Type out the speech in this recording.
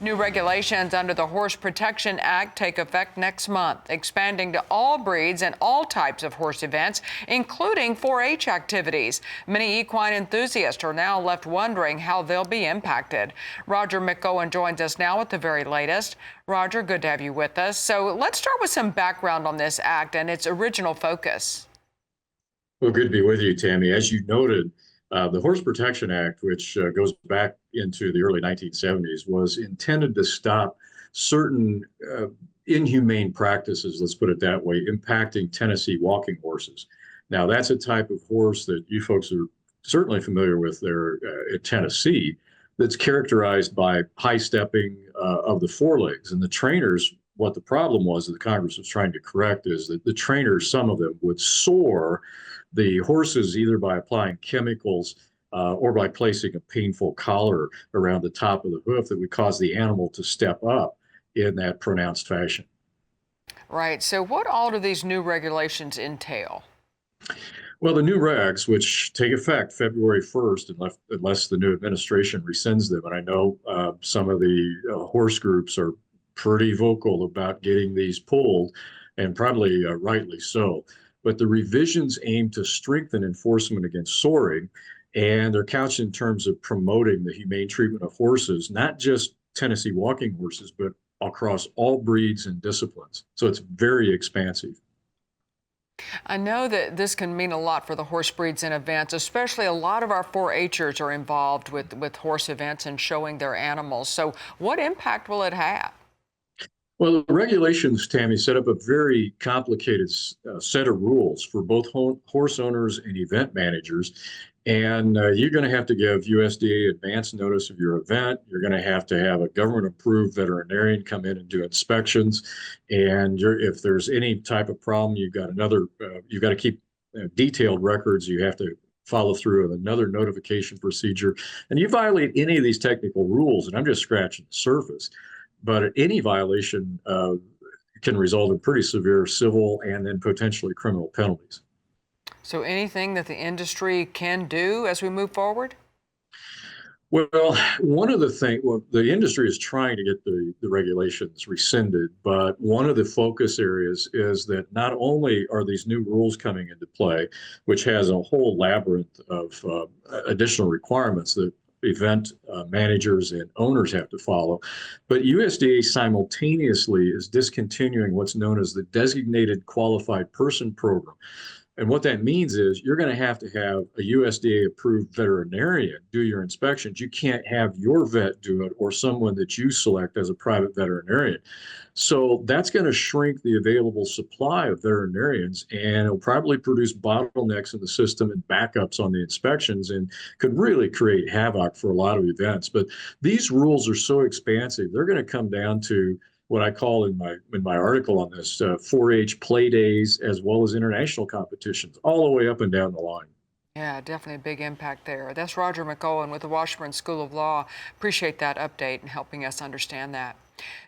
New regulations under the Horse Protection Act take effect next month, expanding to all breeds and all types of horse events, including 4-H activities. Many equine enthusiasts are now left wondering how they'll be impacted. Roger McEowen joins us now with the very latest. Roger, good to have you with us. So let's start with some background on this act and its original focus. Well, good to be with you, Tammy. As you noted, the Horse Protection Act, which goes back into the early 1970s, was intended to stop certain inhumane practices, let's put it that way, impacting Tennessee walking horses. Now, that's a type of horse that you folks are certainly familiar with there in Tennessee, that's characterized by high stepping of the forelegs. And the trainers, what the problem was that the Congress was trying to correct is that the trainers, some of them, would soar the horses either by applying chemicals or by placing a painful collar around the top of the hoof that would cause the animal to step up in that pronounced fashion. Right. So what all do these new regulations entail? Well, the new regs, which take effect February 1st, unless the new administration rescinds them, and I know some of the horse groups are pretty vocal about getting these pulled, and probably rightly so. But the revisions aim to strengthen enforcement against soaring, and they're couched in terms of promoting the humane treatment of horses, not just Tennessee walking horses, but across all breeds and disciplines. So it's very expansive. I know that this can mean a lot for the horse breeds and events, especially a lot of our 4-H'ers are involved with horse events and showing their animals. So what impact will it have? Well, the regulations, Tammy, set up a very complicated set of rules for both horse owners and event managers. And you're going to have to give USDA advance notice of your event. You're going to have a government-approved veterinarian come in and do inspections. And if there's any type of problem, you've got to keep detailed records. You have to follow through with another notification procedure. And you violate any of these technical rules, and I'm just scratching the surface. But any violation can result in pretty severe civil and then potentially criminal penalties. So anything that the industry can do as we move forward? Well, one of the things, the industry is trying to get the regulations rescinded, but one of the focus areas is that not only are these new rules coming into play, which has a whole labyrinth of additional requirements that event managers and owners have to follow. But USDA simultaneously is discontinuing what's known as the Designated Qualified Person Program. And what that means is you're going to have a USDA approved veterinarian do your inspections. You can't have your vet do it or someone that you select as a private veterinarian. So that's going to shrink the available supply of veterinarians, and it'll probably produce bottlenecks in the system and backups on the inspections and could really create havoc for a lot of events. But these rules are so expansive, they're going to come down to what I call in my article on this 4-H play days, as well as international competitions, all the way up and down the line. Yeah, definitely a big impact there. That's Roger McEowen with the Washburn School of Law. Appreciate that update and helping us understand that.